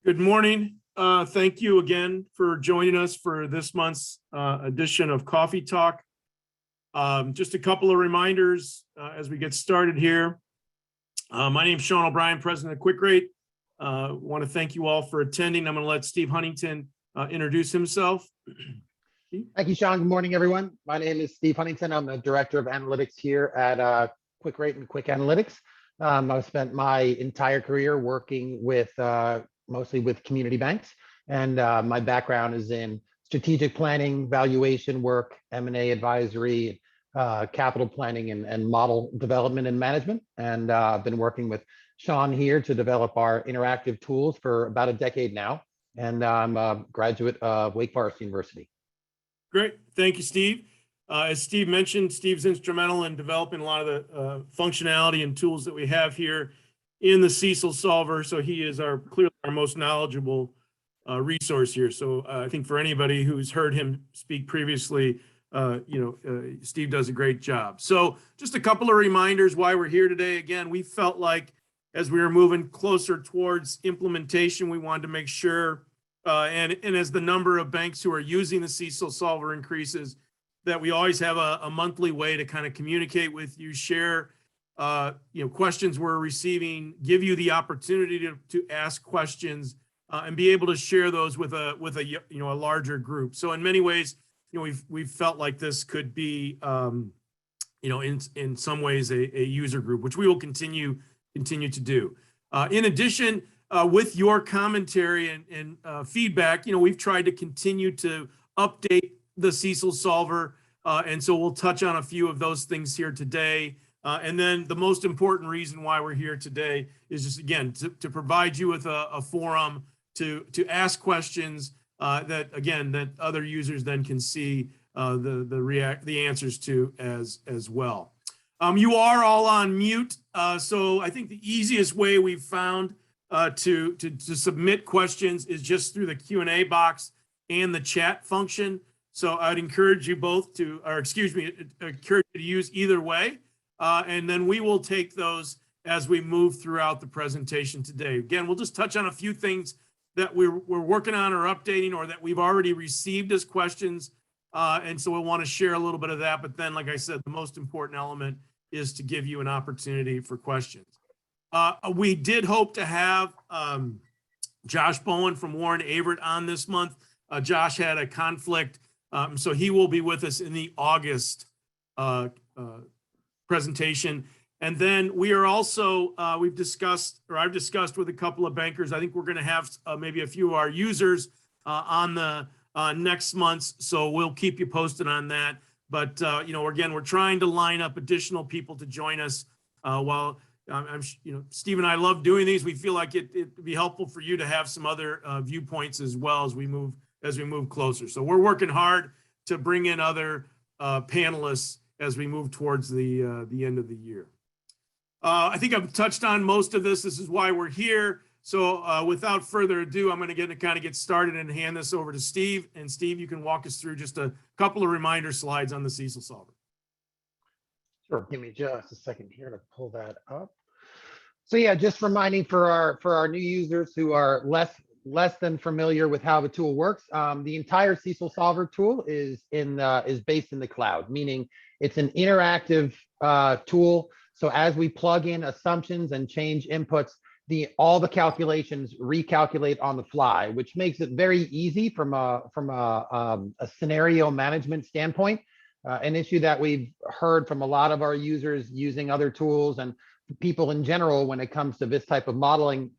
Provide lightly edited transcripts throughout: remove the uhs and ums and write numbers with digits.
Good morning. Thank you again for joining us for this month's edition of Coffee Talk. Just a couple of reminders as we get started here. My name is Sean O'Brien, president of QwickRate. Want to thank you all for attending. I'm going to let Steve Huntington introduce himself. Thank you, Sean. Good morning, everyone. My name is Steve Huntington. I'm the director of analytics here at QwickRate and QwickAnalytics. I've spent my entire career working with mostly with community banks, and my background is in strategic planning, valuation work, M&A advisory, capital planning, and model development and management. And I've been working with Sean here to develop our interactive tools for about a decade now. And I'm a graduate of Wake Forest University. Great. Thank you, Steve. As Steve mentioned, Steve's instrumental in developing a lot of the functionality and tools that we have here in the CECLSolver. So he is clearly our most knowledgeable resource here. So I think for anybody who's heard him speak previously, Steve does a great job. So just a couple of reminders why we're here today. Again, we felt like as we were moving closer towards implementation, we wanted to make sure, and as the number of banks who are using the CECLSolver increases, that we always have a monthly way to kind of communicate with you, share questions we're receiving, give you the opportunity to ask questions and be able to share those with a larger group. So in many ways, we've felt like this could be in some ways a user group, which we will continue to do. In addition, with your commentary and feedback, we've tried to continue to update the CECLSolver, and so we'll touch on a few of those things here today. And then the most important reason why we're here today is just, again, to provide you with a forum to ask questions that other users then can see the answers to as well. You are all on mute, so I think the easiest way we've found to submit questions is just through the Q&A box and the chat function. So I'd encourage you both encourage you to use either way. And then we will take those as we move throughout the presentation today. Again, we'll just touch on a few things that we're working on or updating or that we've already received as questions. And so we'll want to share a little bit of that. But then, like I said, the most important element is to give you an opportunity for questions. We did hope to have Josh Bowen from Warren Averett on this month. Josh had a conflict, so he will be with us in the August presentation. And then we are also, I've discussed with a couple of bankers, I think we're going to have maybe a few of our users on the next month. So we'll keep you posted on that. But, again, we're trying to line up additional people to join us while Steve and I love doing these. We feel like it'd be helpful for you to have some other viewpoints as well as we move closer. So we're working hard to bring in other panelists as we move towards the end of the year. I think I've touched on most of this. This is why we're here. So without further ado, I'm going to kind of get started and hand this over to Steve. And Steve, you can walk us through just a couple of reminder slides on the CECLSolver. Sure. Give me just a second here to pull that up. So yeah, just reminding for our new users who are less than familiar with how the tool works. The entire CECLSolver tool is based in the cloud, meaning it's an interactive tool. So as we plug in assumptions and change inputs, all the calculations recalculate on the fly, which makes it very easy from a scenario management standpoint. An issue that we've heard from a lot of our users using other tools and people in general when it comes to this type of modeling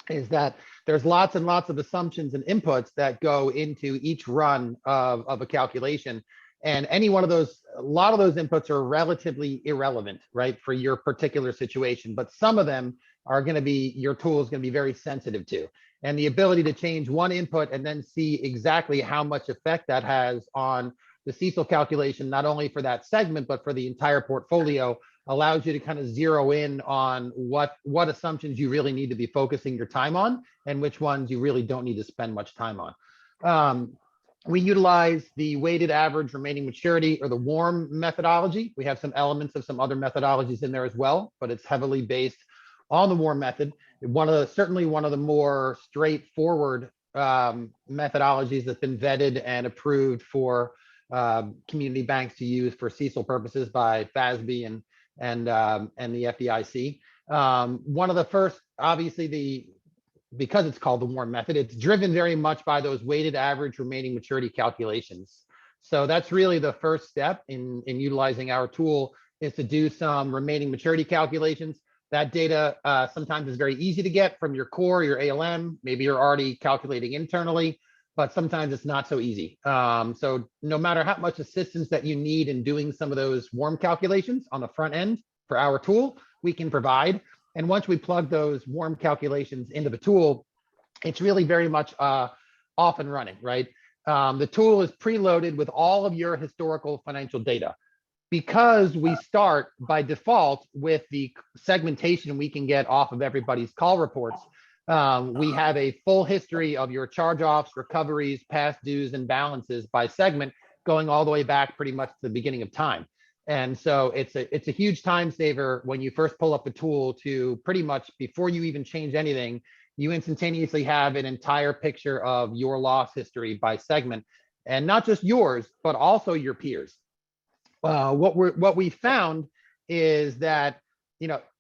is that there's lots and lots of assumptions and inputs that go into each run of a calculation. And any one of those, a lot of those inputs are relatively irrelevant, right, for your particular situation. But some of them are going to be, your tool is going to be very sensitive to. And the ability to change one input and then see exactly how much effect that has on the CECL calculation, not only for that segment, but for the entire portfolio, allows you to kind of zero in on what assumptions you really need to be focusing your time on and which ones you really don't need to spend much time on. We utilize the weighted average remaining maturity or the WARM methodology. We have some elements of some other methodologies in there as well, but it's heavily based on the warm method. Certainly one of the more straightforward methodologies that's been vetted and approved for community banks to use for CECL purposes by FASB and the FDIC. One of the first, obviously, because it's called the warm method, it's driven very much by those weighted average remaining maturity calculations. So that's really the first step in utilizing our tool, is to do some remaining maturity calculations. That data sometimes is very easy to get from your core, your ALM. Maybe you're already calculating internally, but sometimes it's not so easy. So no matter how much assistance that you need in doing some of those warm calculations on the front end for our tool, we can provide. And once we plug those warm calculations into the tool, it's really very much off and running, right? The tool is preloaded with all of your historical financial data. Because we start by default with the segmentation we can get off of everybody's call reports, we have a full history of your charge-offs, recoveries, past dues, and balances by segment, going all the way back pretty much to the beginning of time. And so it's a huge time saver when you first pull up the tool to pretty much, before you even change anything, you instantaneously have an entire picture of your loss history by segment, and not just yours, but also your peers. What we found is that,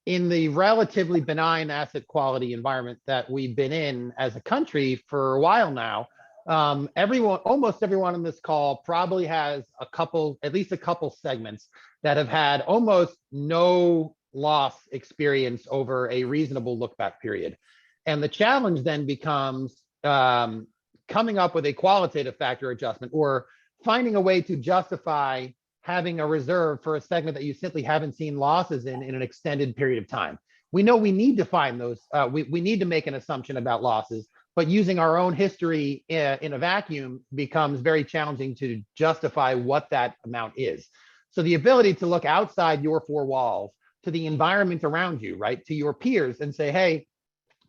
in the relatively benign asset quality environment that we've been in as a country for a while now, almost everyone on this call probably has at least a couple segments that have had almost no loss experience over a reasonable look back period. And the challenge then becomes coming up with a qualitative factor adjustment, or finding a way to justify having a reserve for a segment that you simply haven't seen losses in an extended period of time. We know we need to find those, we need to make an assumption about losses, but using our own history in a vacuum becomes very challenging to justify what that amount is. So the ability to look outside your four walls to the environment around you, right, to your peers, and say, hey,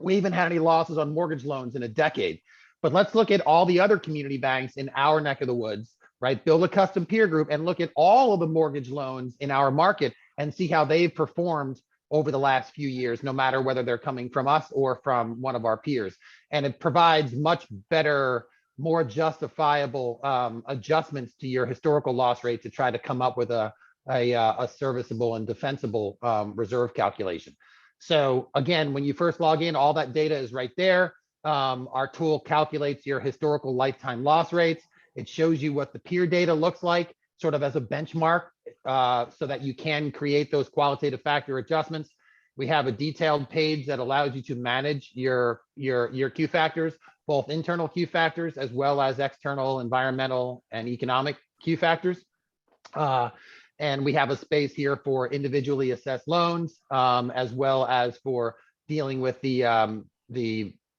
we haven't had any losses on mortgage loans in a decade, but let's look at all the other community banks in our neck of the woods, right? Build a custom peer group and look at all of the mortgage loans in our market and see how they've performed over the last few years, no matter whether they're coming from us or from one of our peers. And it provides much better, more justifiable adjustments to your historical loss rate to try to come up with a serviceable and defensible reserve calculation. So again, when you first log in, all that data is right there. Our tool calculates your historical lifetime loss rates. It shows you what the peer data looks like, sort of as a benchmark, so that you can create those qualitative factor adjustments. We have a detailed page that allows you to manage your Q factors, both internal Q factors as well as external environmental and economic Q factors. And we have a space here for individually assessed loans, as well as for dealing with the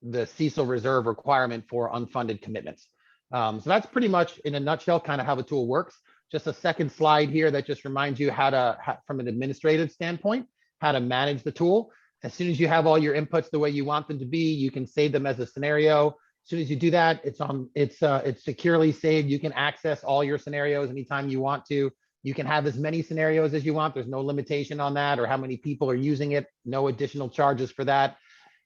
CECL reserve requirement for unfunded commitments. So that's pretty much, in a nutshell, kind of how the tool works. Just a second slide here that just reminds you from an administrative standpoint, how to manage the tool. As soon as you have all your inputs the way you want them to be, you can save them as a scenario. As soon as you do that, it's securely saved. You can access all your scenarios anytime you want to. You can have as many scenarios as you want. There's no limitation on that, or how many people are using it. No additional charges for that.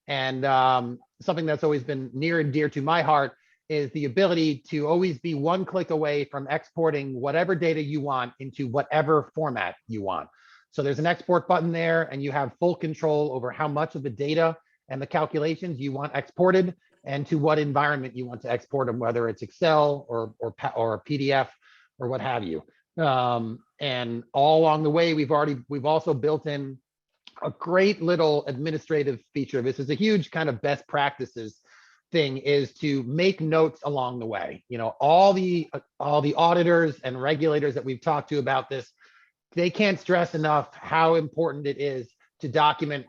And something that's always been near and dear to my heart is the ability to always be one click away from exporting whatever data you want into whatever format you want. So there's an export button there, and you have full control over how much of the data and the calculations you want exported, and to what environment you want to export them, whether it's Excel or PDF or what have you. And all along the way, we've also built in a great little administrative feature. This is a huge kind of best practices thing, is to make notes along the way. All the auditors and regulators that we've talked to about this, they can't stress enough how important it is to document,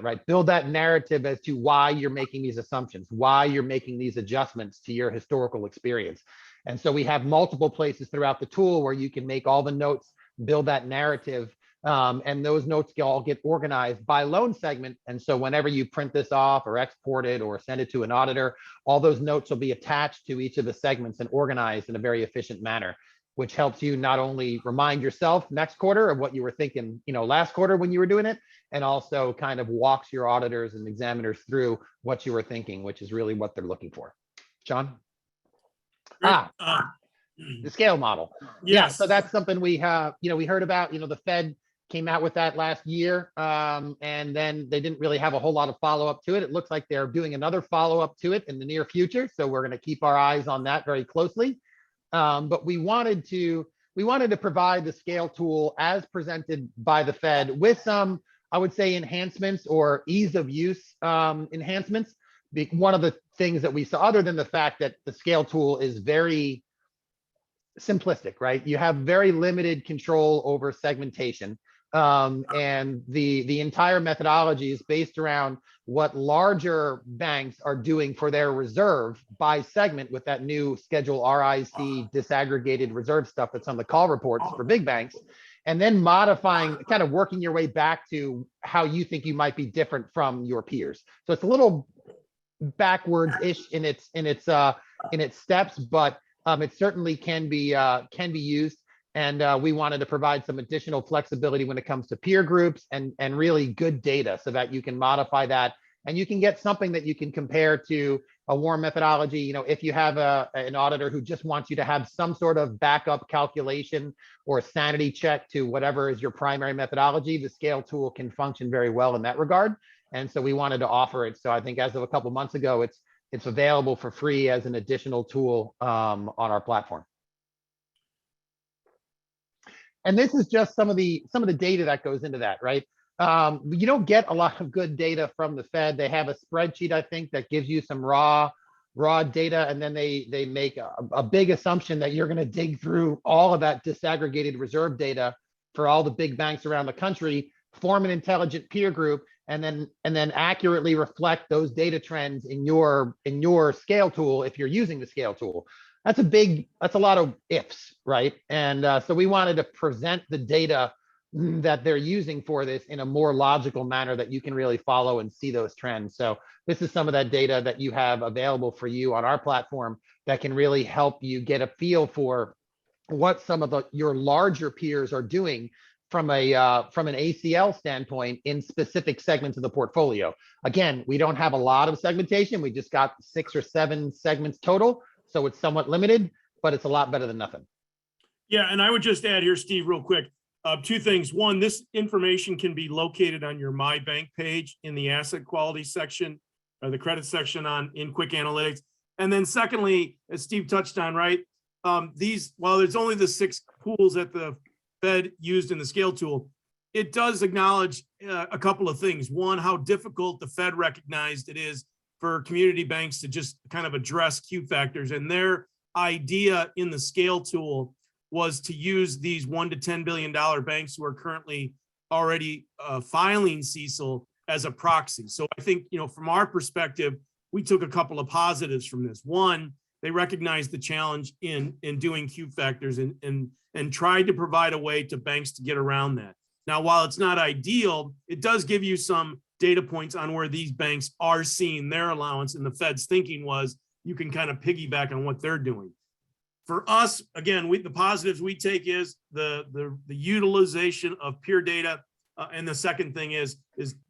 right? Build that narrative as to why you're making these assumptions, why you're making these adjustments to your historical experience. And so we have multiple places throughout the tool where you can make all the notes, build that narrative, and those notes all get organized by loan segment. And so whenever you print this off or export it or send it to an auditor, all those notes will be attached to each of the segments and organized in a very efficient manner. which helps you not only remind yourself next quarter of what you were thinking, last quarter when you were doing it, and also kind of walks your auditors and examiners through what you were thinking, which is really what they're looking for. John? Great. The scale model. Yeah, Yes. so that's something we have, we heard about, the Fed came out with that last year, and then they didn't really have a whole lot of follow-up to it. It looks like they're doing another follow-up to it in the near future, so we're going to keep our eyes on that very closely. But we wanted to provide the scale tool as presented by the Fed with some, I would say, enhancements or ease of use enhancements. One of the things that we saw, other than the fact that the scale tool is very simplistic, right? You have very limited control over segmentation. And the entire methodology is based around what larger banks are doing for their reserve by segment with that new Schedule RIC disaggregated reserve stuff that's on the call reports for big banks, and then modifying, kind of working your way back to how you think you might be different from your peers. So it's a little backwards-ish in its steps, but it certainly can be used. And we wanted to provide some additional flexibility when it comes to peer groups and really good data so that you can modify that and you can get something that you can compare to a warm methodology. If you have an auditor who just wants you to have some sort of backup calculation or a sanity check to whatever is your primary methodology, the scale tool can function very well in that regard. And so we wanted to offer it. So I think as of a couple months ago, it's available for free as an additional tool on our platform. And this is just some of the data that goes into that, right? You don't get a lot of good data from the Fed. They have a spreadsheet, I think, that gives you some raw data, and then they make a big assumption that you're going to dig through all of that disaggregated reserve data for all the big banks around the country, form an intelligent peer group, and then accurately reflect those data trends in your scale tool if you're using the scale tool. That's a lot of ifs, right? And so we wanted to present the data that they're using for this in a more logical manner that you can really follow and see those trends. So this is some of that data that you have available for you on our platform that can really help you get a feel for what some of your larger peers are doing from an ACL standpoint in specific segments of the portfolio. Again, we don't have a lot of segmentation. We just got 6 or 7 segments total. So it's somewhat limited, but it's a lot better than nothing. Yeah, and I would just add here, Steve, real quick, 2 things. One, this information can be located on your My Bank page in the asset quality section, or the credit section in QwickAnalytics. And then secondly, as Steve touched on, right, while there's only the 6 pools that the Fed used in the scale tool, it does acknowledge a couple of things. One, how difficult the Fed recognized it is for community banks to just kind of address Q factors. And their idea in the scale tool was to use these $1 to $10 billion banks who are currently already filing CECL as a proxy. So I think, from our perspective, we took a couple of positives from this. One, they recognized the challenge in doing Q factors and tried to provide a way to banks to get around that. Now, while it's not ideal, it does give you some data points on where these banks are seeing their allowance, and the Fed's thinking was you can kind of piggyback on what they're doing. For us, again, the positives we take is the utilization of peer data, and the second thing is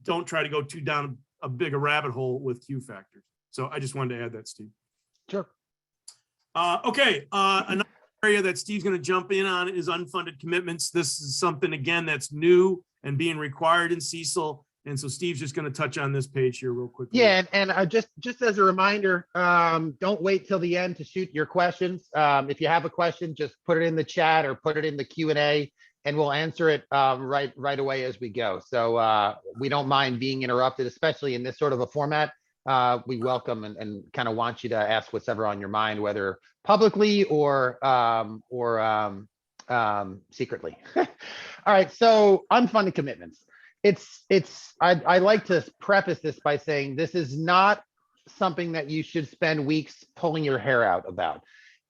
don't try to go too down a big rabbit hole with Q factors. So I just wanted to add that, Steve. Sure. Okay, another area that Steve's going to jump in on is unfunded commitments. This is something, again, that's new and being required in CECL. And so Steve's just going to touch on this page here real quickly. Yeah, and just as a reminder, don't wait till the end to shoot your questions. If you have a question, just put it in the chat or put it in the Q&A, and we'll answer it right away as we go. So we don't mind being interrupted, especially in this sort of a format. We welcome and kind of want you to ask whatever on your mind, whether publicly or secretly. All right, so unfunded commitments. I like to preface this by saying this is not something that you should spend weeks pulling your hair out about.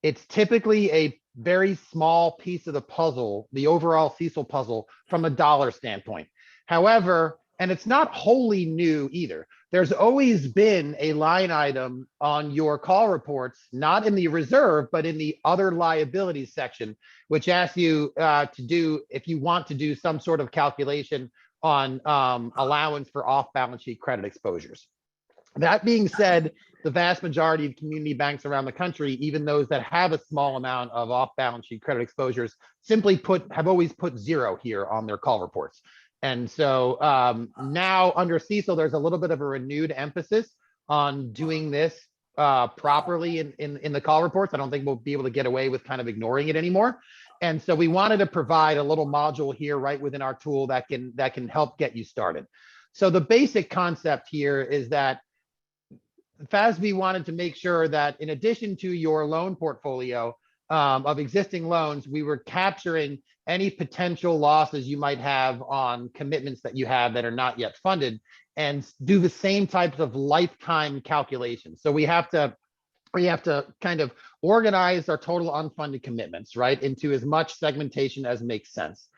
It's typically a very small piece of the puzzle, the overall CECL puzzle, from a dollar standpoint. However, And it's not wholly new either. There's always been a line item on your call reports, not in the reserve, but in the other liabilities section, which asks you to do, if you want to do some sort of calculation on allowance for off-balance sheet credit exposures. That being said, the vast majority of community banks around the country, even those that have a small amount of off-balance sheet credit exposures, simply have always put 0 here on their call reports. And so now under CECL, there's a little bit of a renewed emphasis on doing this properly in the call reports. I don't think we'll be able to get away with kind of ignoring it anymore. And so we wanted to provide a little module here right within our tool that can help get you started. So the basic concept here is that FASB wanted to make sure that in addition to your loan portfolio of existing loans, we were capturing any potential losses you might have on commitments that you have that are not yet funded, and do the same types of lifetime calculations. So we have to kind of organize our total unfunded commitments, right, into as much segmentation as makes sense.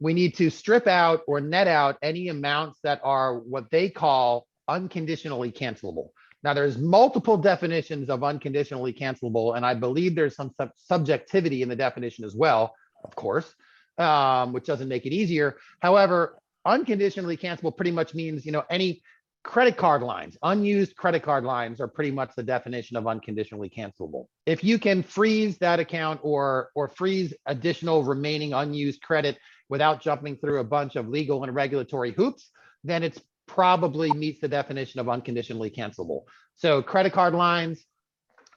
We need to strip out or net out any amounts that are what they call unconditionally cancelable. Now, there's multiple definitions of unconditionally cancelable, and I believe there's some subjectivity in the definition as well, of course, which doesn't make it easier. However, unconditionally cancelable pretty much means, any credit card lines, unused credit card lines are pretty much the definition of unconditionally cancelable. If you can freeze that account or freeze additional remaining unused credit without jumping through a bunch of legal and regulatory hoops, then it's probably meets the definition of unconditionally cancelable. So credit card lines,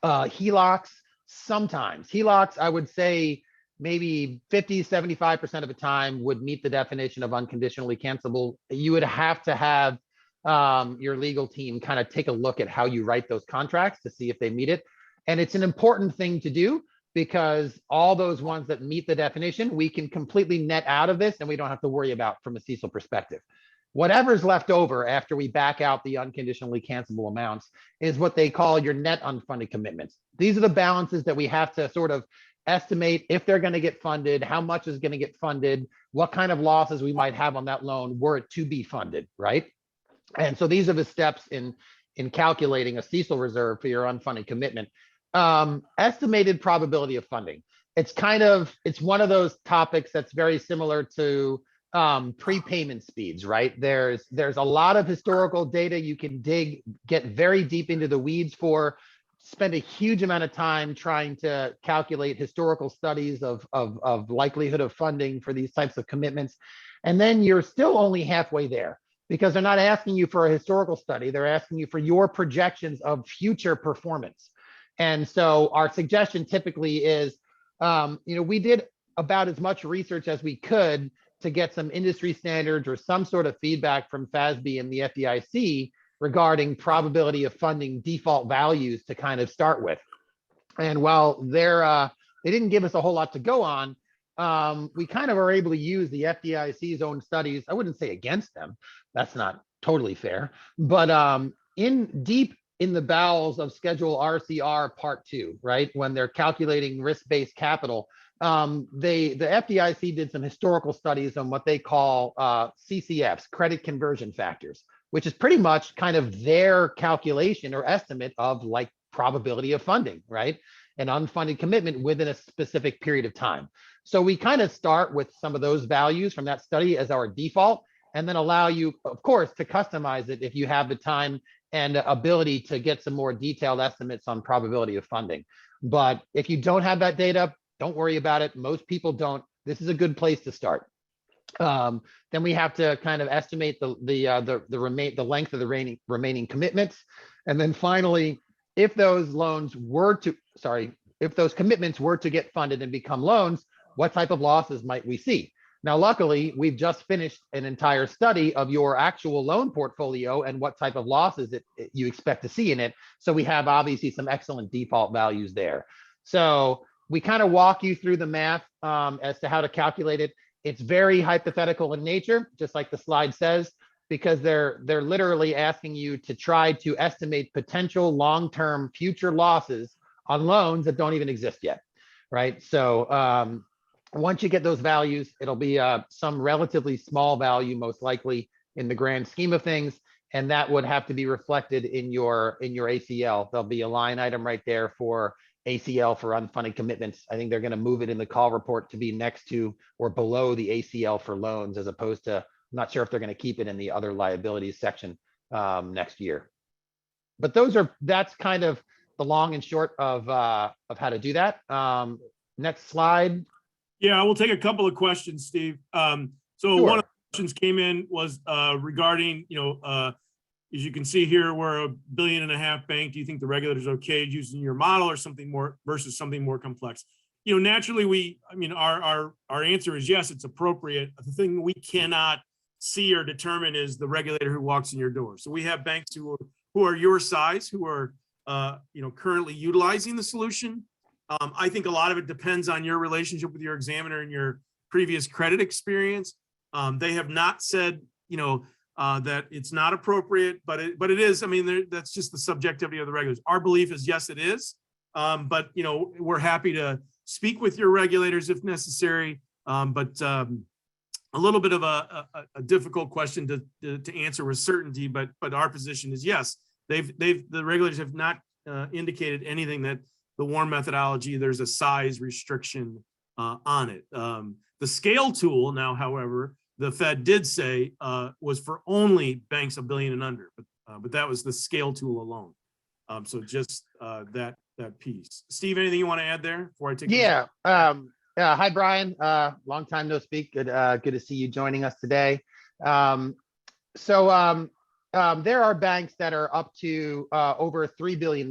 HELOCs, sometimes. HELOCs, I would say maybe 50, 75% of the time would meet the definition of unconditionally cancelable. You would have to have your legal team kind of take a look at how you write those contracts to see if they meet it. And it's an important thing to do because all those ones that meet the definition, we can completely net out of this and we don't have to worry about from a CECL perspective. Whatever's left over after we back out the unconditionally cancelable amounts is what they call your net unfunded commitments. These are the balances that we have to sort of estimate if they're going to get funded, how much is going to get funded, what kind of losses we might have on that loan were it to be funded, right? And so these are the steps in calculating a CECL reserve for your unfunded commitment. Estimated probability of funding. It's one of those topics that's very similar to prepayment speeds, right? There's a lot of historical data you can get very deep into the weeds for, spend a huge amount of time trying to calculate historical studies of likelihood of funding for these types of commitments. And then you're still only halfway there because they're not asking you for a historical study. They're asking you for your projections of future performance. And so our suggestion typically is, we did about as much research as we could to get some industry standards or some sort of feedback from FASB and the FDIC regarding probability of funding default values to kind of start with. And while they didn't give us a whole lot to go on, we kind of are able to use the FDIC's own studies. I wouldn't say against them. That's not totally fair. But deep in the bowels of Schedule RCR Part 2, right, when they're calculating risk-based capital, the FDIC did some historical studies on what they call CCFs, credit conversion factors, which is pretty much kind of their calculation or estimate of like probability of funding, right? An unfunded commitment within a specific period of time. So we kind of start with some of those values from that study as our default, and then allow you, of course, to customize it if you have the time and ability to get some more detailed estimates on probability of funding. But if you don't have that data, don't worry about it. Most people don't. This is a good place to start. Then we have to kind of estimate the length of the remaining commitments. And then finally, if those commitments were to get funded and become loans, what type of losses might we see? Now, luckily, we've just finished an entire study of your actual loan portfolio and what type of losses you expect to see in it. So we have obviously some excellent default values there. So we kind of walk you through the math as to how to calculate it. It's very hypothetical in nature, just like the slide says, because they're literally asking you to try to estimate potential long-term future losses on loans that don't even exist yet, right? So once you get those values, it'll be some relatively small value, most likely, in the grand scheme of things. And that would have to be reflected in your ACL. There'll be a line item right there for ACL for unfunded commitments. I think they're going to move it in the call report to be next to or below the ACL for loans, as opposed to, I'm not sure if they're going to keep it in the other liabilities section next year. But that's kind of the long and short of how to do that. Next slide. Yeah, we'll take a couple of questions, Steve. So Sure. one of the questions came in was regarding, as you can see here, we're $1.5 billion bank. Do you think the regulator's okay using your model or something more versus something more complex? Naturally, our answer is yes, it's appropriate. The thing we cannot see or determine is the regulator who walks in your door. So we have banks who are your size, who are currently utilizing the solution. I think a lot of it depends on your relationship with your examiner and your previous credit experience. They have not said, that it's not appropriate, but it is. I mean, that's just the subjectivity of the regulators. Our belief is yes, it is. But we're happy to speak with your regulators if necessary. But a little bit of a difficult question to answer with certainty. But our position is yes. The regulators have not indicated anything that the WARM methodology, there's a size restriction on it. The scale tool now, however, the Fed did say was for only banks $1 billion and under, but that was the scale tool alone. So just that piece. Steve, anything you want to add there before I take? Yeah. Hi, Brian. Long time no speak. Good to see you joining us today. There are banks that are up to over $3 billion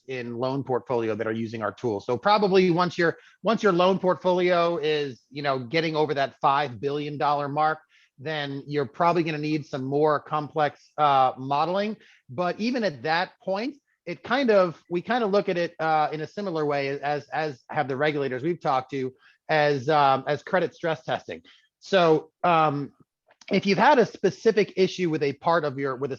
in loan portfolio that are using our tool. So probably once your loan portfolio is getting over that $5 billion mark, then you're probably going to need some more complex modeling. But even at that point, we kind of look at it in a similar way as have the regulators we've talked to as credit stress testing. So if you've had a specific issue with a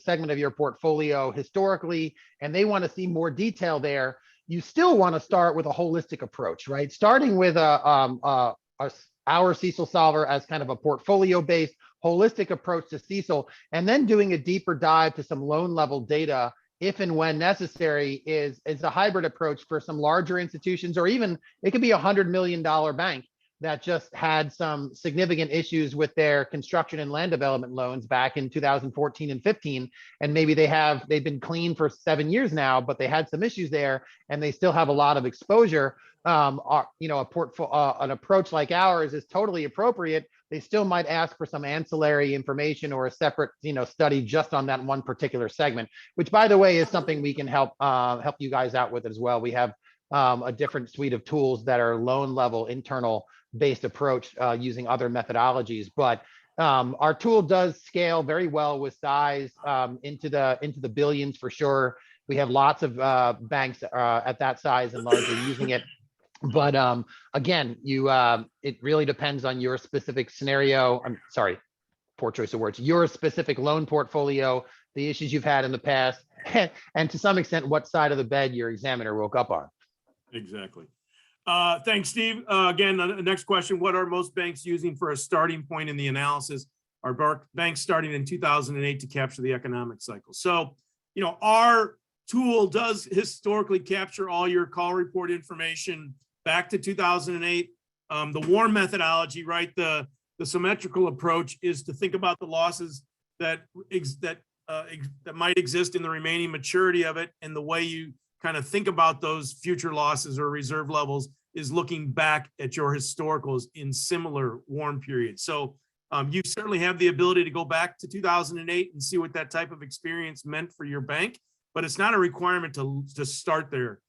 segment of your portfolio historically, and they want to see more detail there, you still want to start with a holistic approach, right? Starting with our CECLSolver as kind of a portfolio-based holistic approach to CECL, and then doing a deeper dive to some loan level data if and when necessary is a hybrid approach for some larger institutions, or even it could be $100 million bank that just had some significant issues with their construction and land development loans back in 2014 and 15. And maybe they've been clean for 7 years now, but they had some issues there and they still have a lot of exposure. An approach like ours is totally appropriate. They still might ask for some ancillary information or a separate, study just on that one particular segment, which, by the way, is something we can help you guys out with as well. We have a different suite of tools that are loan level internal based approach using other methodologies, but our tool does scale very well with size into the billions for sure. We have lots of banks at that size and larger using it. But again, it really depends on your specific scenario. I'm sorry, poor choice of words. Your specific loan portfolio, the issues you've had in the past, and to some extent, what side of the bed your examiner woke up on. Exactly. Thanks, Steve. Again, the next question: what are most banks using for a starting point in the analysis? Are banks starting in 2008 to capture the economic cycle? So, our tool does historically capture all your call report information back to 2008. The WARM methodology, right? The symmetrical approach is to think about the losses that might exist in the remaining maturity of it, and the way you kind of think about those future losses or reserve levels is looking back at your historicals in similar WARM periods. So you certainly have the ability to go back to 2008 and see what that type of experience meant for your bank, but it's not a requirement to start there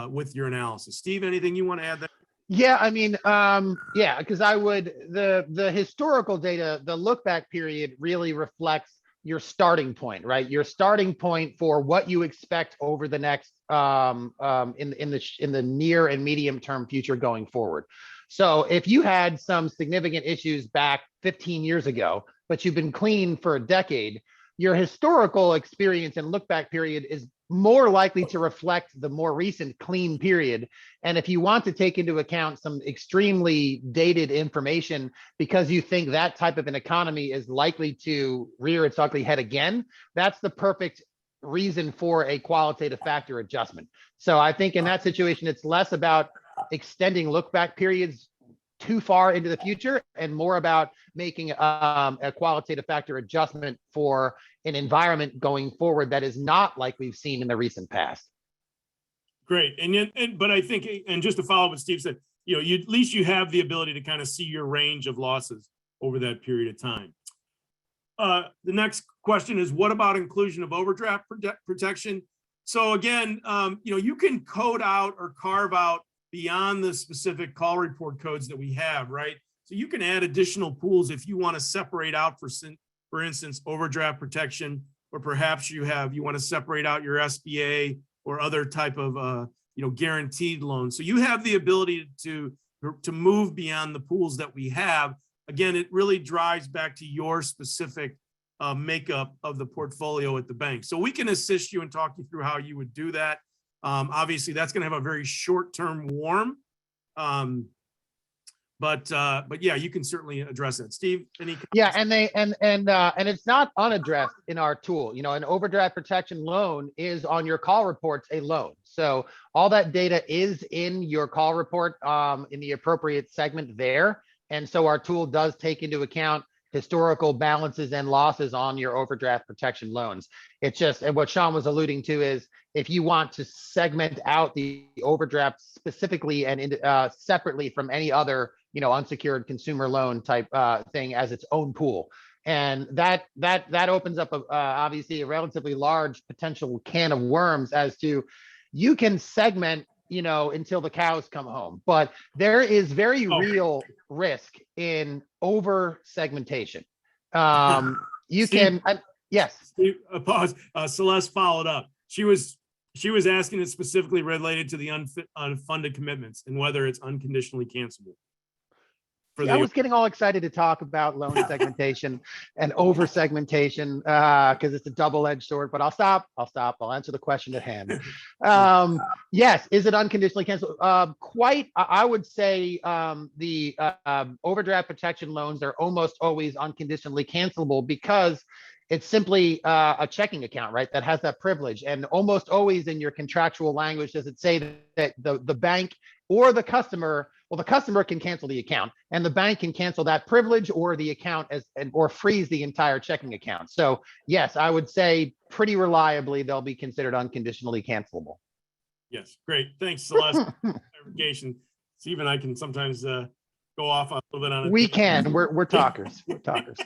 with your analysis. Steve, anything you want to add there? Yeah, I mean, because the historical data, the look back period really reflects your starting point, right? Your starting point for what you expect over the next in the near and medium term future going forward. So if you had some significant issues back 15 years ago, but you've been clean for a decade, your historical experience and look back period is more likely to reflect the more recent clean period. And if you want to take into account some extremely dated information because you think that type of an economy is likely to rear its ugly head again, that's the perfect reason for a qualitative factor adjustment. So I think in that situation, it's less about extending look back periods too far into the future and more about making a qualitative factor adjustment for an environment going forward that is not like we've seen in the recent past. Great. But I think, and just to follow up what Steve said, you know, at least you have the ability to kind of see your range of losses over that period of time. The next question is, what about inclusion of overdraft protection? So again, you know, you can code out or carve out beyond the specific call report codes that we have, right? So you can add additional pools if you want to separate out, for instance, overdraft protection, or perhaps you want to separate out your SBA or other type of, you know, guaranteed loan. So you have the ability to move beyond the pools that we have. Again, it really drives back to your specific makeup of the portfolio at the bank. So we can assist you and talk you through how you would do that. Obviously, that's going to have a very short-term warm, but yeah, you can certainly address that. Steve, any comments? Yeah, and it's not unaddressed in our tool. You know, an overdraft protection loan is on your call reports a loan. So all that data is in your call report in the appropriate segment there. And so our tool does take into account historical balances and losses on your overdraft protection loans. It's just, and what Sean was alluding to is, if you want to segment out the overdraft specifically and separately from any other, you know, unsecured consumer loan type thing as its own pool. And that opens up obviously a relatively large potential can of worms as to, you can segment, you know, until the cows come home, but there is very real risk in over segmentation. You Steve, can, yes. Steve, pause. Celeste followed up. She was asking it specifically related to the unfunded commitments and whether it's unconditionally cancelable. I was getting all excited to talk about loan segmentation and over segmentation because it's a double-edged sword, but I'll stop. I'll answer the question at hand. Yes, is it unconditionally canceled? I would say the overdraft protection loans are almost always unconditionally cancelable because it's simply a checking account, right? That has that privilege. And almost always in your contractual language, does it say that the bank or the customer, well, the customer can cancel the account and the bank can cancel that privilege or the account or freeze the entire checking account. So yes, I would say pretty reliably, they'll be considered unconditionally cancelable. Yes, great. Thanks, Celeste. Clarification. Steve and I can sometimes go off a little bit on it. We can, we're talkers, we're talkers.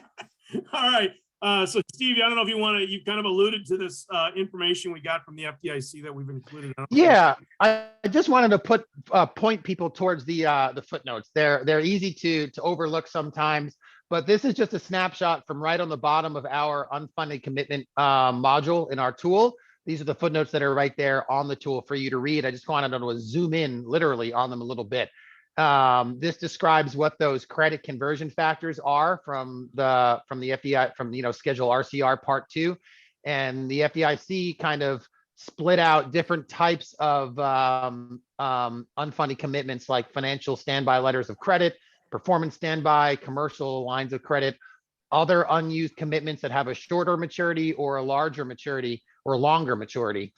All right. So Steve, I don't know if you kind of alluded to this information we got from the FDIC that we've included. Yeah, I just wanted to point people towards the footnotes. They're easy to overlook sometimes, but this is just a snapshot from right on the bottom of our unfunded commitment module in our tool. These are the footnotes that are right there on the tool for you to read. I just wanted to zoom in literally on them a little bit. This describes what those credit conversion factors are from the FDIC, from, you know, Schedule RCR Part 2, and the FDIC kind of split out different types of unfunded commitments like financial standby letters of credit, performance standby, commercial lines of credit, other unused commitments that have a shorter maturity or a larger maturity or longer maturity,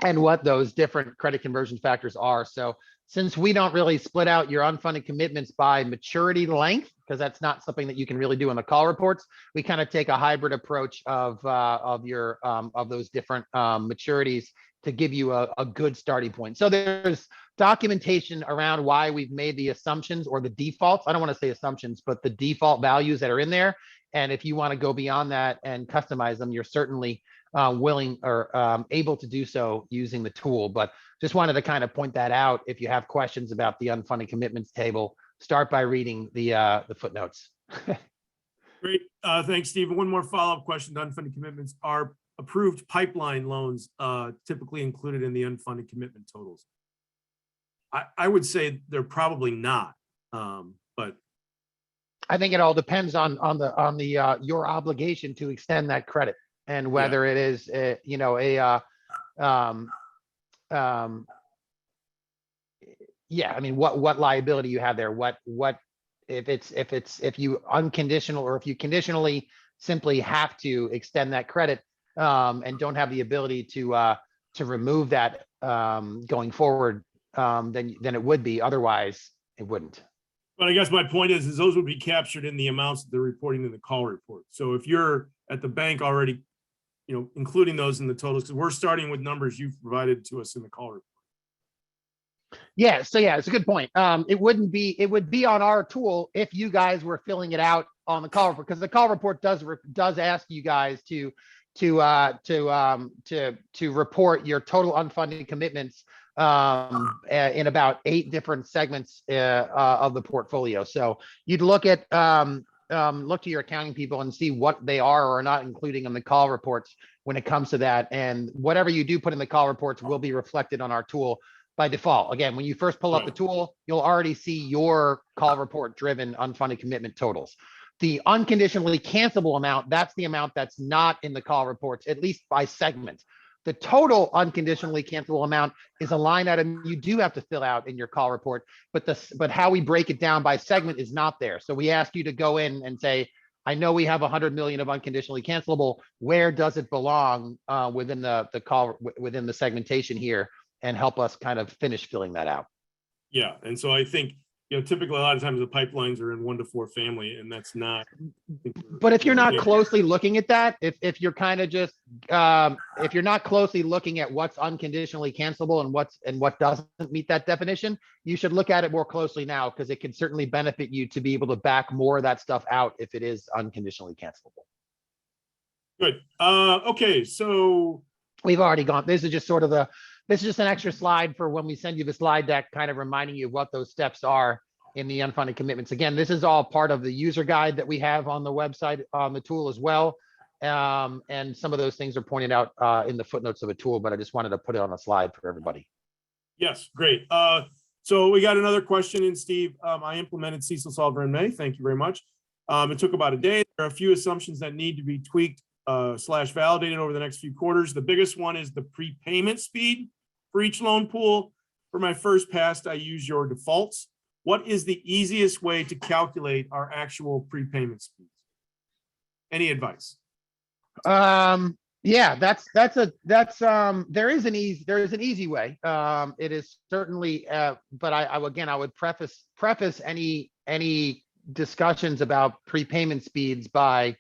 and what those different credit conversion factors are. So since we don't really split out your unfunded commitments by maturity length, because that's not something that you can really do in the call reports, we kind of take a hybrid approach of those different maturities to give you a good starting point. So there's documentation around why we've made the assumptions or the defaults. I don't want to say assumptions, but the default values that are in there. And if you want to go beyond that and customize them, you're certainly willing or able to do so using the tool. But just wanted to kind of point that out. If you have questions about the unfunded commitments table, start by reading the footnotes. Great. Thanks, Steve. One more follow-up question to unfunded commitments. Are approved pipeline loans typically included in the unfunded commitment totals? I would say they're probably not, but I think it all depends on your obligation to extend that credit and whether it is, you know, um, um, yeah, I mean, what liability you have there, what if you unconditional, or if you conditionally simply have to extend that credit, and don't have the ability to remove that, going forward, then it would be, otherwise it wouldn't. But I guess my point is those would be captured in the amounts that they're reporting in the call report. So if you're at the bank already, including those in the totals, because we're starting with numbers you've provided to us in the call report. Yeah, so yeah, it's a good point. It would be on our tool if you guys were filling it out on the call report, because the call report does ask you guys to report your total unfunded commitments, in about 8 different segments, of the portfolio. So you'd look at look to your accounting people and see what they are or are not including in the call reports when it comes to that. And whatever you do put in the call reports will be reflected on our tool by default. Again, when you first pull up the tool, you'll already see your call report driven unfunded commitment totals. The unconditionally cancelable amount, that's the amount that's not in the call reports, at least by segment. The total unconditionally cancelable amount is a line item you do have to fill out in your call report, but how we break it down by segment is not there. So we ask you to go in and say, I know we have 100 million of unconditionally cancelable. Where does it belong within within the segmentation here? And help us kind of finish filling that out. Yeah, and so I think, typically a lot of times the pipelines are in 1 to 4 family, and that's not. But if you're not closely looking at that, if you're kind of just, if you're not closely looking at what's unconditionally cancelable and what doesn't meet that definition, you should look at it more closely now, because it can certainly benefit you to be able to back more of that stuff out if it is unconditionally cancelable. Good. Okay, so we've already gone. This is just an extra slide for when we send you the slide deck, kind of reminding you of what those steps are in the unfunded commitments. Again, this is all part of the user guide that we have on the website, on the tool as well. And some of those things are pointed out in the footnotes of a tool, but I just wanted to put it on a slide for everybody. Yes, great. So we got another question in, Steve. I implemented CECLSolver in May. Thank you very much. It took about a day. There are a few assumptions that need to be tweaked / validated over the next few quarters. The biggest one is the prepayment speed for each loan pool. For my first pass, I use your defaults. What is the easiest way to calculate our actual prepayment speeds? Any advice? Yeah, there is an easy way. It is certainly, but I would preface any discussions about prepayment speeds by,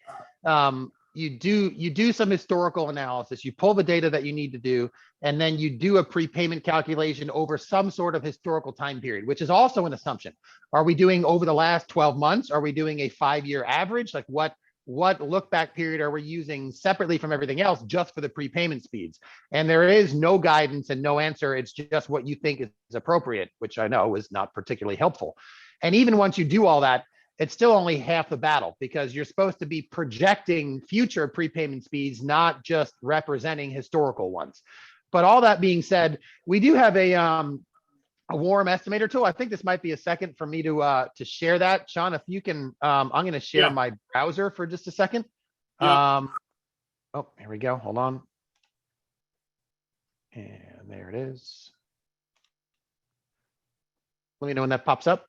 you do some historical analysis, you pull the data that you need to do, and then you do a prepayment calculation over some sort of historical time period, which is also an assumption. Are we doing over the last 12 months? Are we doing a 5-year average? Like what look back period are we using separately from everything else just for the prepayment speeds? And there is no guidance and no answer. It's just what you think is appropriate, which I know is not particularly helpful. And even once you do all that, it's still only half the battle, because you're supposed to be projecting future prepayment speeds, not just representing historical ones. But all that being said, we do have a warm estimator tool. I think this might be a second for me to share that. Sean, if you can, I'm going to share my browser for just a second. Yeah. Oh, here we go. Hold on. And there it is. Let me know when that pops up.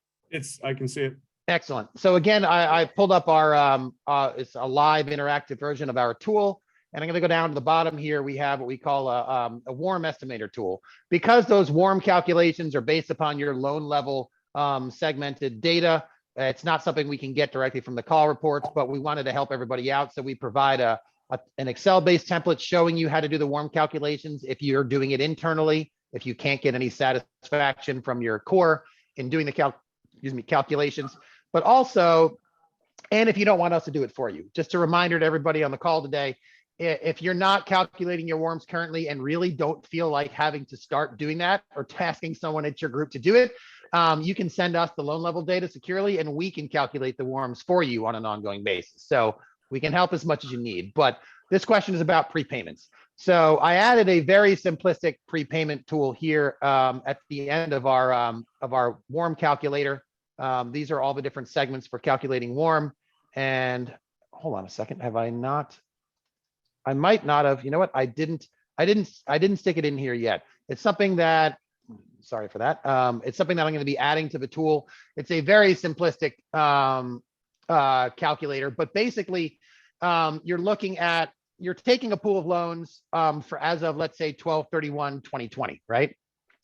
I can see it. Excellent. So again, I pulled up our, it's a live interactive version of our tool. And I'm going to go down to the bottom here. We have what we call a warm estimator tool. Because those warm calculations are based upon your loan level segmented data, it's not something we can get directly from the call reports, but we wanted to help everybody out. So we provide an Excel-based template showing you how to do the warm calculations if you're doing it internally, if you can't get any satisfaction from your core in doing the calculations. But also, and if you don't want us to do it for you, just a reminder to everybody on the call today, if you're not calculating your worms currently and really don't feel like having to start doing that or tasking someone at your group to do it, you can send us the loan level data securely and we can calculate the worms for you on an ongoing basis. So we can help as much as you need. But this question is about prepayments. So I added a very simplistic prepayment tool here at the end of our warm calculator. These are all the different segments for calculating warm. And hold on a second, I might not have, you know what? I didn't I didn't stick it in here yet. It's something that, sorry for that. It's something that I'm going to be adding to the tool. It's a very simplistic calculator, but basically you're taking a pool of loans for as of, let's say, 12/31/2020, right?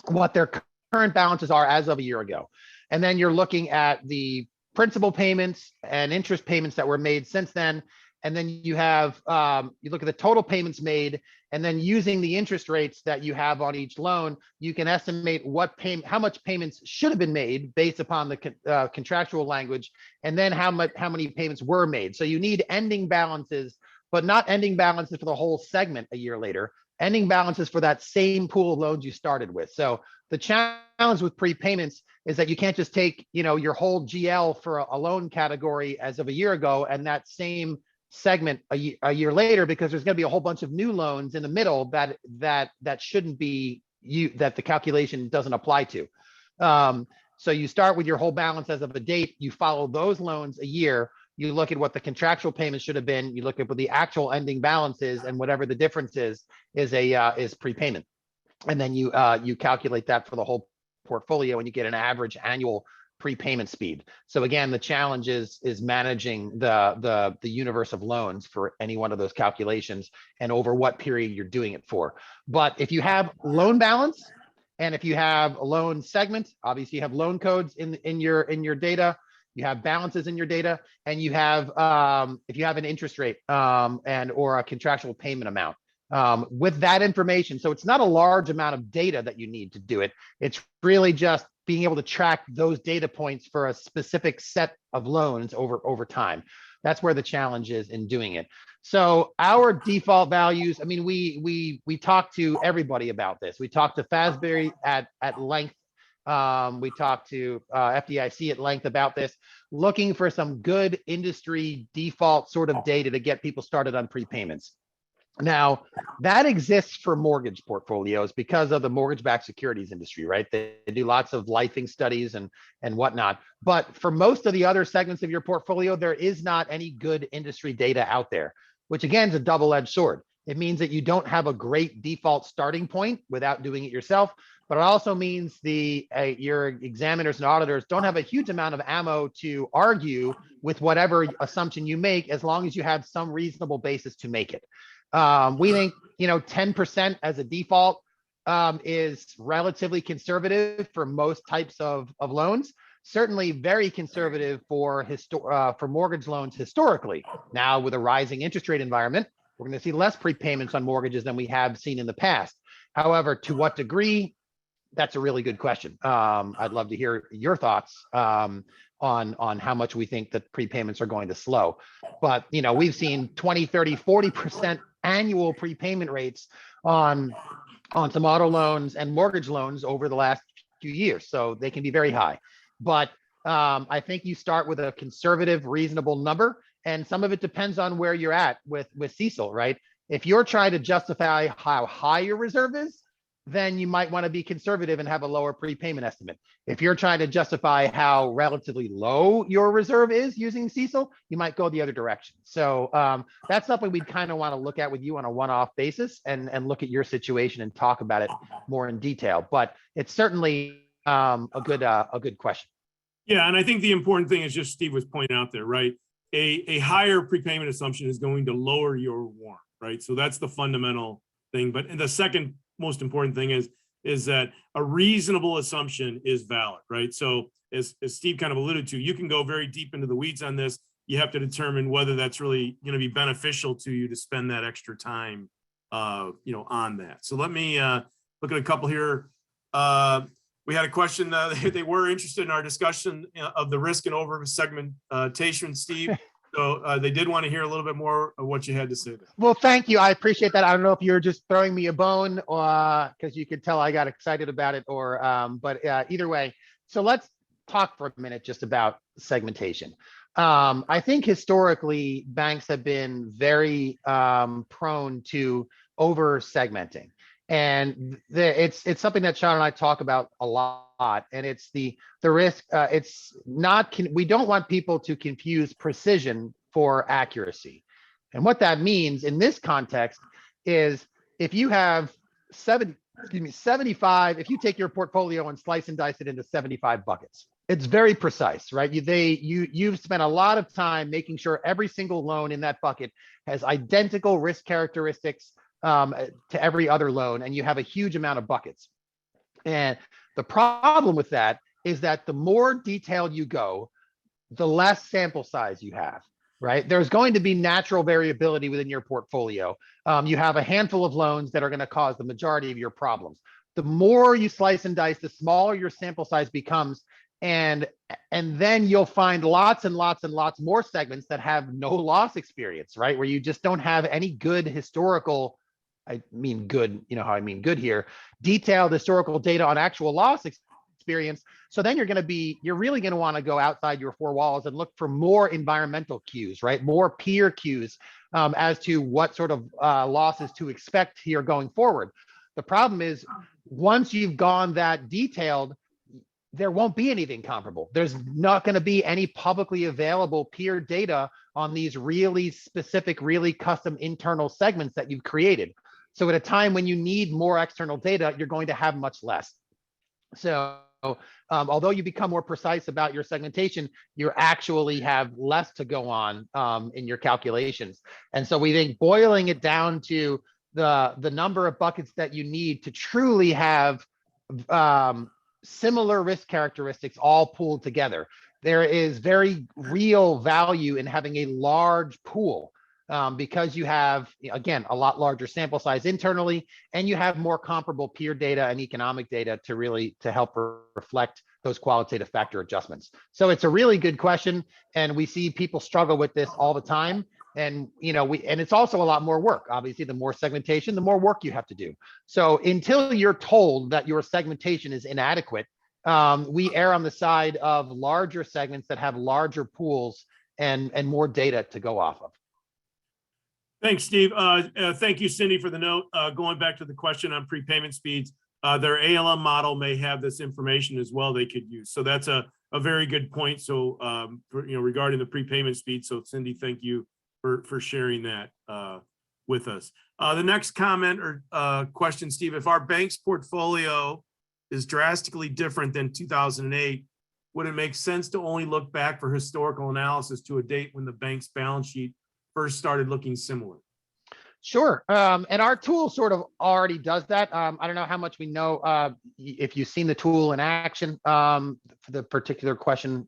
What their current balances are as of a year ago. And then you're looking at the principal payments and interest payments that were made since then. And then you have, you look at the total payments made, and then using the interest rates that you have on each loan, you can estimate how much payments should have been made based upon the contractual language, and then how many payments were made. So you need ending balances, but not ending balances for the whole segment a year later, ending balances for that same pool of loans you started with. So the challenge with prepayments is that you can't just take, your whole GL for a loan category as of a year ago and that same segment a year later, because there's going to be a whole bunch of new loans in the middle that shouldn't be that the calculation doesn't apply to. So you start with your whole balance as of a date, you follow those loans a year, you look at what the contractual payments should have been, you look at what the actual ending balance is, and whatever the difference is prepayment. And then you calculate that for the whole portfolio, and you get an average annual prepayment speed. So again, the challenge is managing the universe of loans for any one of those calculations and over what period you're doing it for. But if you have loan balance and if you have a loan segment, obviously you have loan codes in your data, you have balances in your data, and you have if you have an interest rate or a contractual payment amount. With that information, so it's not a large amount of data that you need to do it. It's really just being able to track those data points for a specific set of loans over time. That's where the challenge is in doing it. So our default values, I mean, we talked to everybody about this. We talked to Fazbear at length. We talked to FDIC at length about this, looking for some good industry default sort of data to get people started on prepayments. Now, that exists for mortgage portfolios because of the mortgage-backed securities industry, right? They do lots of lifing studies and whatnot. But for most of the other segments of your portfolio, there is not any good industry data out there, which again is a double-edged sword. It means that you don't have a great default starting point without doing it yourself, but it also means your examiners and auditors don't have a huge amount of ammo to argue with whatever assumption you make, as long as you have some reasonable basis to make it. We think 10% as a default is relatively conservative for most types of loans. Certainly very conservative for mortgage loans historically. Now, with a rising interest rate environment, we're going to see less prepayments on mortgages than we have seen in the past. However, to what degree? That's a really good question. I'd love to hear your thoughts on how much we think that prepayments are going to slow. But we've seen 20, 30, 40% annual prepayment rates on some auto loans and mortgage loans over the last few years. So they can be very high. But I think you start with a conservative, reasonable number, and some of it depends on where you're at with CECL, right? If you're trying to justify how high your reserve is, then you might want to be conservative and have a lower prepayment estimate. If you're trying to justify how relatively low your reserve is using CECL, you might go the other direction. So that's something we'd kind of want to look at with you on a one-off basis and look at your situation and talk about it more in detail. But it's certainly a good question. Yeah, and I think the important thing is just Steve was pointing out there, right? A higher prepayment assumption is going to lower your warrant, right? So that's the fundamental thing. But the second most important thing is that a reasonable assumption is valid, right? So as Steve kind of alluded to, you can go very deep into the weeds on this. You have to determine whether that's really going to be beneficial to you to spend that extra time, on that. So let me look at a couple here. We had a question. They were interested in our discussion of the risk and over segmentation, Steve. So they did want to hear a little bit more of what you had to say there. Well, thank you. I appreciate that. I don't know if you're just throwing me a bone or because you could tell I got excited about it but either way. So let's talk for a minute just about segmentation. I think historically banks have been very prone to over segmenting. And it's something that Sean and I talk about a lot, and it's the risk. We don't want people to confuse precision for accuracy. And what that means in this context is if you have 75, if you take your portfolio and slice and dice it into 75 buckets, it's very precise, right? You've spent a lot of time making sure every single loan in that bucket has identical risk characteristics to every other loan, and you have a huge amount of buckets. And the problem with that is that the more detailed you go, the less sample size you have, right? There's going to be natural variability within your portfolio. You have a handful of loans that are going to cause the majority of your problems. The more you slice and dice, the smaller your sample size becomes. And then you'll find lots and lots and lots more segments that have no loss experience, right? Where you just don't have any good historical, I mean good, you know how I mean good here, detailed historical data on actual loss experience. So then you're really going to want to go outside your four walls and look for more environmental cues, right? More peer cues as to what sort of losses to expect here going forward. The problem is once you've gone that detailed, there won't be anything comparable. There's not going to be any publicly available peer data on these really specific, really custom internal segments that you've created. So at a time when you need more external data, you're going to have much less. So although you become more precise about your segmentation, you actually have less to go on in your calculations. And so we think boiling it down to the number of buckets that you need to truly have similar risk characteristics all pooled together. There is very real value in having a large pool because you have, again, a lot larger sample size internally, and you have more comparable peer data and economic data to help reflect those qualitative factor adjustments. So it's a really good question, and we see people struggle with this all the time. And and it's also a lot more work. Obviously, the more segmentation, the more work you have to do. So until you're told that your segmentation is inadequate, we err on the side of larger segments that have larger pools and more data to go off of. Thanks, Steve. Thank you, Cindy, for the note. Going back to the question on prepayment speeds, their ALM model may have this information as well they could use. So that's a very good point. So regarding the prepayment speed. So Cindy, thank you for sharing that with us. The next comment or question, Steve, if our bank's portfolio is drastically different than 2008, would it make sense to only look back for historical analysis to a date when the bank's balance sheet first started looking similar? Sure. And our tool sort of already does that. I don't know how much we know if you've seen the tool in action for the particular question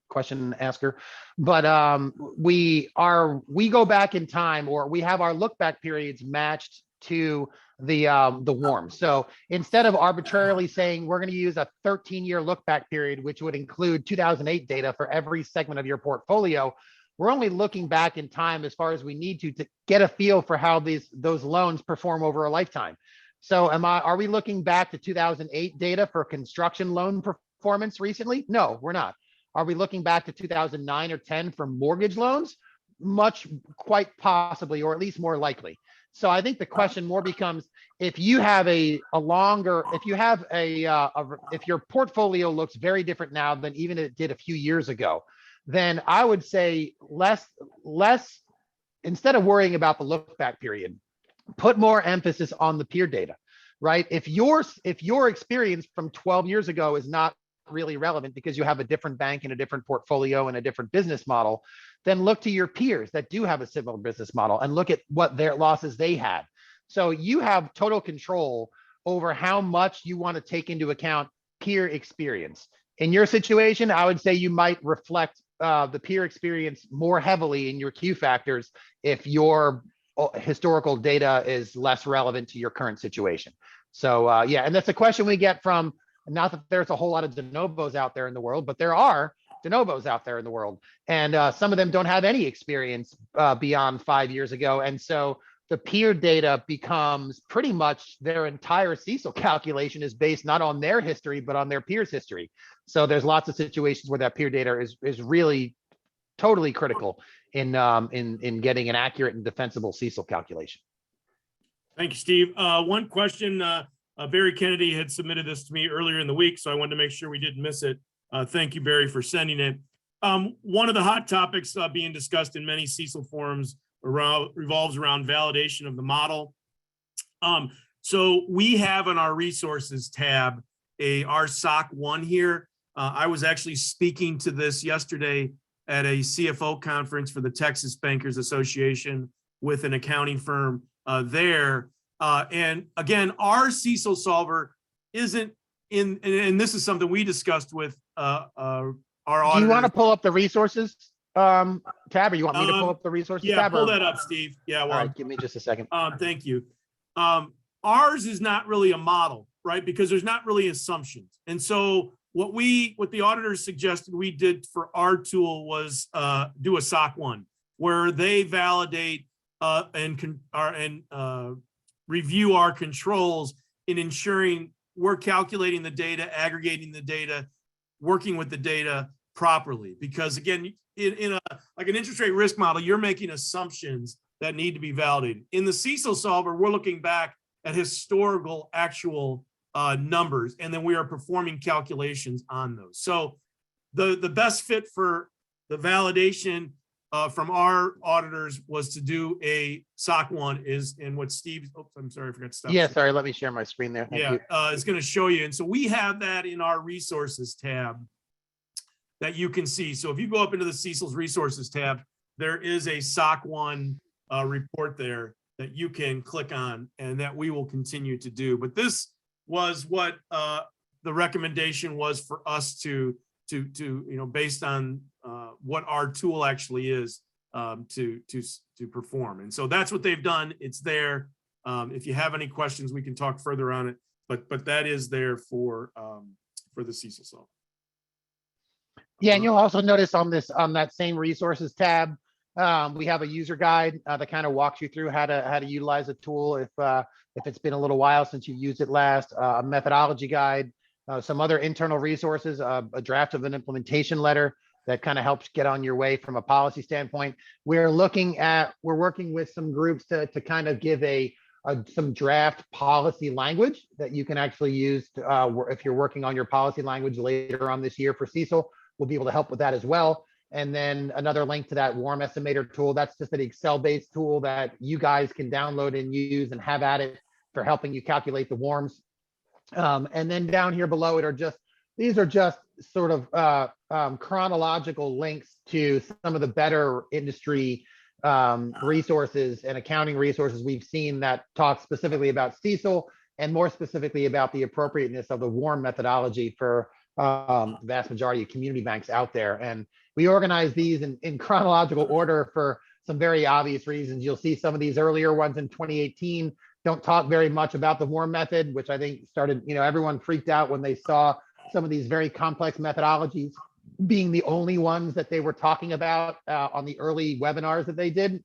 asker, but we go back in time, or we have our look back periods matched to the WARM. So instead of arbitrarily saying we're going to use a 13-year look back period, which would include 2008 data for every segment of your portfolio, we're only looking back in time as far as we need to get a feel for how those loans perform over a lifetime. So are we looking back to 2008 data for construction loan performance recently? No, we're not. Are we looking back to 2009 or 10 for mortgage loans? Quite possibly, or at least more likely. So I think the question more becomes, if you have if your portfolio looks very different now than even it did a few years ago, then I would say less, instead of worrying about the look back period, put more emphasis on the peer data, right? If your experience from 12 years ago is not really relevant because you have a different bank and a different portfolio and a different business model, then look to your peers that do have a similar business model and look at what their losses they had. So you have total control over how much you want to take into account peer experience. In your situation, I would say you might reflect the peer experience more heavily in your Q factors if your historical data is less relevant to your current situation. So yeah, and that's a question we get from, not that there's a whole lot of de novos out there in the world, but there are de novos out there in the world. And some of them don't have any experience beyond 5 years ago. And so the peer data becomes pretty much their entire CECL calculation is based not on their history, but on their peers' history. So there's lots of situations where that peer data is really totally critical in getting an accurate and defensible CECL calculation. Thank you, Steve. One question, Barry Kennedy had submitted this to me earlier in the week, so I wanted to make sure we didn't miss it. Thank you, Barry, for sending it. One of the hot topics being discussed in many CECL forums revolves around validation of the model. So we have in our resources tab our SOC 1 here. I was actually speaking to this yesterday at a CFO conference for the Texas Bankers Association with an accounting firm there. And again, our CECLSolver isn't in, and this is something we discussed with our auditors. Do you want to pull up the resources tab, or you want me to pull up the resources yeah, tab? pull that up, Steve. Yeah, well, all right, give me just a second. thank you. Ours is not really a model, right? Because there's not really assumptions. And so what the auditors suggested we did for our tool was do a SOC 1, where they validate and review our controls in ensuring we're calculating the data, aggregating the data, working with the data properly. Because again, in like an interest rate risk model, you're making assumptions that need to be validated. In the CECLSolver, we're looking back at historical actual numbers, and then we are performing calculations on those. So the best fit for the validation from our auditors was to do a SOC 1 is in what Steve, oops, I'm sorry, I forgot to stop. Yeah, sorry, let me share my screen there. Thank you. It's going to show you. And so we have that in our resources tab that you can see. So if you go up into the CECL's resources tab, there is a SOC 1 report there that you can click on and that we will continue to do. But this was what the recommendation was for us to based on what our tool actually is to perform. And so that's what they've done. It's there. If you have any questions, we can talk further on it. But that is there for the CECLSolver. Yeah, and you'll also notice on that same resources tab, we have a user guide that kind of walks you through how to utilize a tool if it's been a little while since you used it last, a methodology guide, some other internal resources, a draft of an implementation letter that kind of helps get on your way from a policy standpoint. We're working with some groups to kind of give some draft policy language that you can actually use if you're working on your policy language later on this year for CECL. We'll be able to help with that as well. And then another link to that WARM estimator tool. That's just an Excel-based tool that you guys can download and use and have at it for helping you calculate the WARMs. And then down here below it these are just sort of chronological links to some of the better industry resources and accounting resources we've seen that talk specifically about CECL and more specifically about the appropriateness of the WARM methodology for the vast majority of community banks out there. And we organize these in chronological order for some very obvious reasons. You'll see some of these earlier ones in 2018 don't talk very much about the WARM method, which I think started, everyone freaked out when they saw some of these very complex methodologies being the only ones that they were talking about on the early webinars that they did.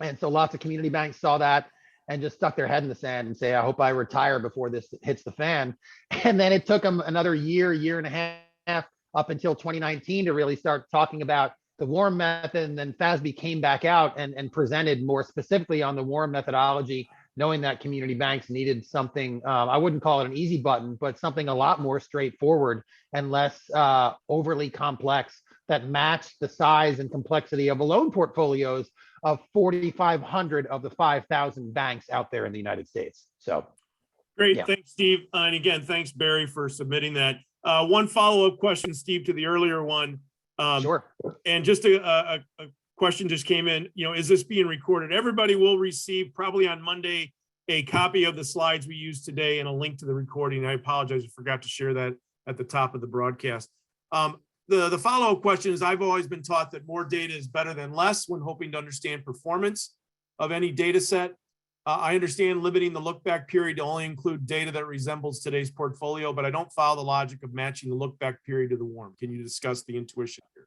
And so lots of community banks saw that and just stuck their head in the sand and say, I hope I retire before this hits the fan. And then it took them another year and a half up until 2019 to really start talking about the WARM method. And then FASB came back out and presented more specifically on the WARM methodology, knowing that community banks needed something, I wouldn't call it an easy button, but something a lot more straightforward and less overly complex that matched the size and complexity of loan portfolios of 4,500 of the 5,000 banks out there in the United States. So great. Yeah. Thanks, Steve. And again, thanks, Barry, for submitting that. One follow-up question, Steve, to the earlier one. Sure. And just a question just came in, is this being recorded? Everybody will receive probably on Monday a copy of the slides we used today and a link to the recording. I apologize, I forgot to share that at the top of the broadcast. The follow-up question is, I've always been taught that more data is better than less when hoping to understand performance of any data set. I understand limiting the look-back period to only include data that resembles today's portfolio, but I don't follow the logic of matching the look-back period to the WARM. Can you discuss the intuition here?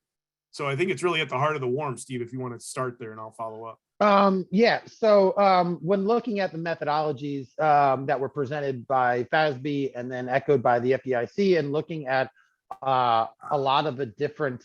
So I think it's really at the heart of the WARM, Steve, if you want to start there and I'll follow up. Yeah, so when looking at the methodologies that were presented by FASB and then echoed by the FDIC and looking at a lot of the different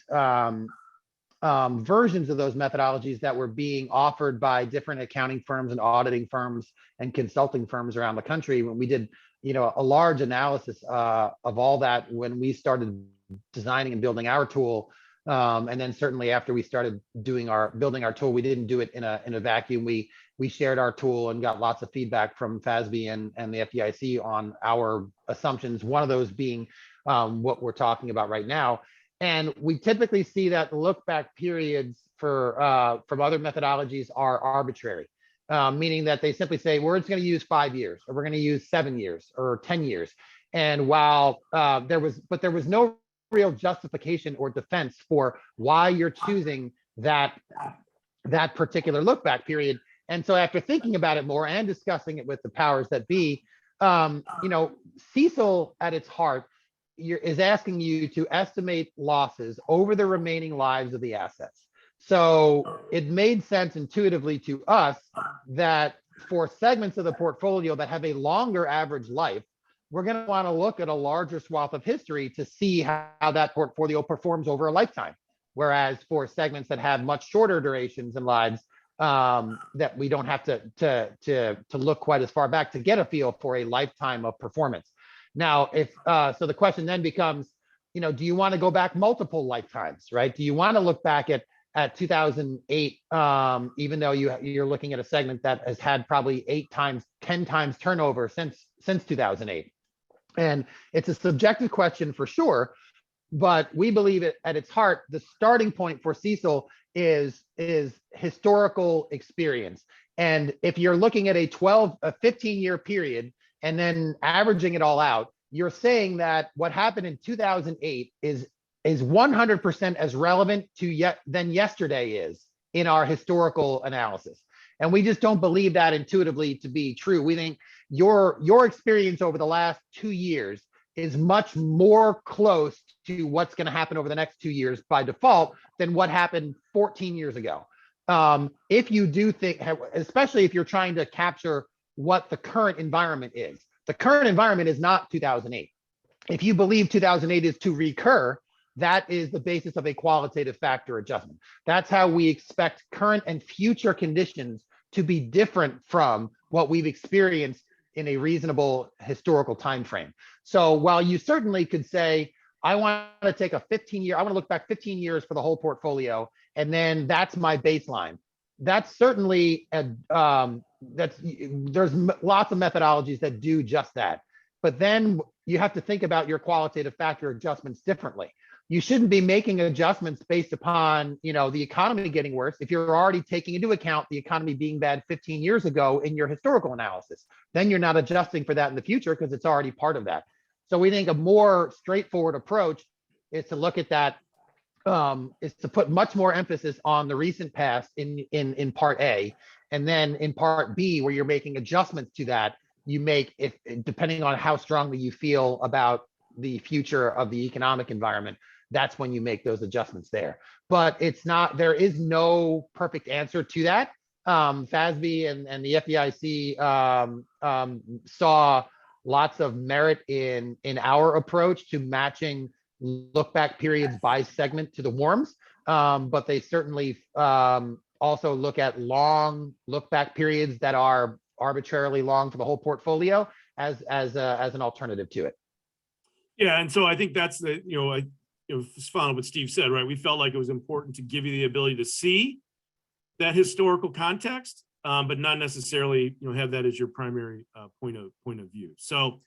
versions of those methodologies that were being offered by different accounting firms and auditing firms and consulting firms around the country, when we did a large analysis of all that when we started designing and building our tool, And then certainly after we started building our tool, we didn't do it in a vacuum. We shared our tool and got lots of feedback from FASB and the FDIC on our assumptions. One of those being what we're talking about right now. And we typically see that look back periods from other methodologies are arbitrary, meaning that they simply say, we're just going to use 5 years, or we're going to use 7 years or 10 years. And while there was no real justification or defense for why you're choosing that particular look back period. And so after thinking about it more and discussing it with the powers that be, CECL at its heart is asking you to estimate losses over the remaining lives of the assets. So it made sense intuitively to us that for segments of the portfolio that have a longer average life, we're going to want to look at a larger swath of history to see how that portfolio performs over a lifetime. Whereas for segments that have much shorter durations and lives, that we don't have to look quite as far back to get a feel for a lifetime of performance. Now, so the question then becomes, do you want to go back multiple lifetimes, right? Do you want to look back at 2008, even though you're looking at a segment that has had probably 8 times, 10 times turnover since 2008? And it's a subjective question for sure, but we believe it at its heart, the starting point for CECL is historical experience. And if you're looking at a 15-year period and then averaging it all out, you're saying that what happened in 2008 is 100% as relevant than yesterday is in our historical analysis. And we just don't believe that intuitively to be true. We think your experience over the last 2 years is much more close to what's going to happen over the next 2 years by default than what happened 14 years ago. If you do think, especially if you're trying to capture what the current environment is, the current environment is not 2008. If you believe 2008 is to recur, that is the basis of a qualitative factor adjustment. That's how we expect current and future conditions to be different from what we've experienced in a reasonable historical time frame. So while you certainly could say, I want to take a 15-year, I want to look back 15 years for the whole portfolio, and then that's my baseline. That's certainly, there's lots of methodologies that do just that. But then you have to think about your qualitative factor adjustments differently. You shouldn't be making adjustments based upon, the economy getting worse if you're already taking into account the economy being bad 15 years ago in your historical analysis. Then you're not adjusting for that in the future because it's already part of that. So we think a more straightforward approach is to look at that, is to put much more emphasis on the recent past in part A, and then in part B, where you're making adjustments to that, you make, if depending on how strongly you feel about the future of the economic environment, that's when you make those adjustments there. But there is no perfect answer to that. FASB and the FDIC saw lots of merit in our approach to matching look back periods by segment to the WARMs, but they certainly also look at long look back periods that are arbitrarily long for the whole portfolio as an alternative to it. Yeah, and so I think that's just following what Steve said, right? We felt like it was important to give you the ability to see that historical context, but not necessarily, have that as your primary point of view. So,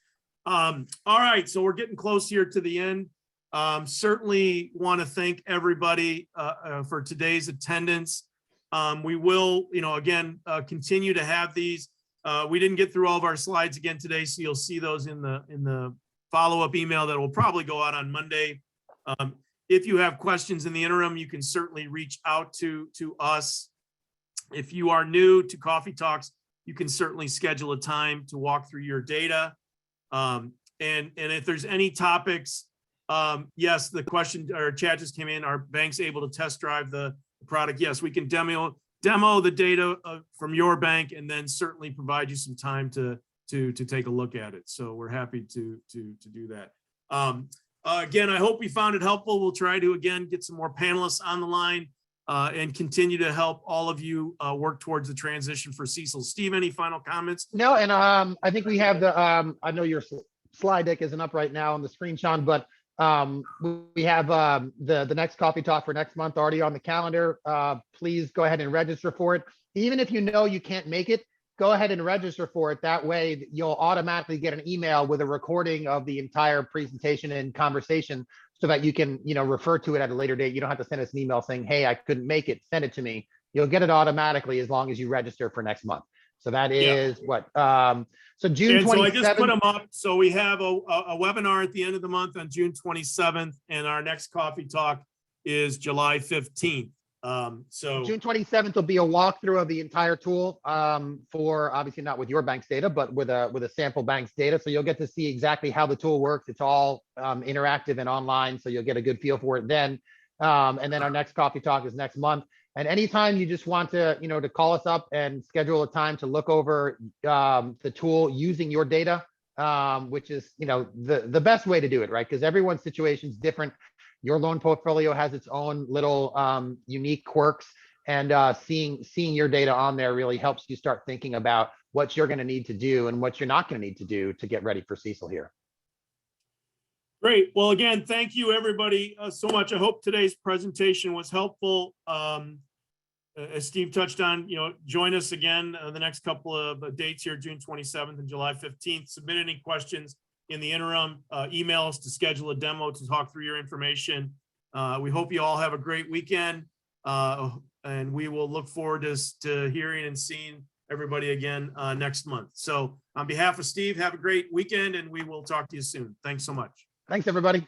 all right, so we're getting close here to the end. Certainly want to thank everybody for today's attendance. We will, again, continue to have these. We didn't get through all of our slides again today, so you'll see those in the follow-up email that will probably go out on Monday. If you have questions in the interim, you can certainly reach out to us. If you are new to Coffee Talks, you can certainly schedule a time to walk through your data. And if there's any topics, yes, the question or chat just came in, are banks able to test drive the product? Yes, we can demo the data from your bank, and then certainly provide you some time to take a look at it. So we're happy to do that. Again, I hope we found it helpful. We'll try to, again, get some more panelists on the line and continue to help all of you work towards the transition for CECL. Steve, any final comments? No, and I think we have I know your slide deck isn't up right now on the screen, Sean, but We have the next coffee talk for next month already on the calendar. Please go ahead and register for it. Even if you know you can't make it, go ahead and register for it. That way you'll automatically get an email with a recording of the entire presentation and conversation so that you can, refer to it at a later date. You don't have to send us an email saying, hey, I couldn't make it, send it to me. You'll get it automatically as long as you register for next month. So that is what, so June 27th. And so I just put them up. So we have a webinar at the end of the month on June 27th, and our next coffee talk is July 15th. So June 27th will be a walkthrough of the entire tool, for obviously not with your bank's data, but with a sample bank's data. So you'll get to see exactly how the tool works. It's all interactive and online, so you'll get a good feel for it then. And then our next coffee talk is next month. And anytime you just want to, to call us up and schedule a time to look over the tool using your data, which is, the best way to do it, right? Because everyone's situation is different. Your loan portfolio has its own little unique quirks, and seeing your data on there really helps you start thinking about what you're going to need to do and what you're not going to need to do to get ready for CECL here. Great. Well, again, thank you everybody so much. I hope today's presentation was helpful. As Steve touched on, join us again the next couple of dates here, June 27th and July 15th. Submit any questions in the interim. Email us to schedule a demo to talk through your information. We hope you all have a great weekend, and we will look forward to hearing and seeing everybody again next month. So on behalf of Steve, have a great weekend, and we will talk to you soon. Thanks so much. Thanks, everybody.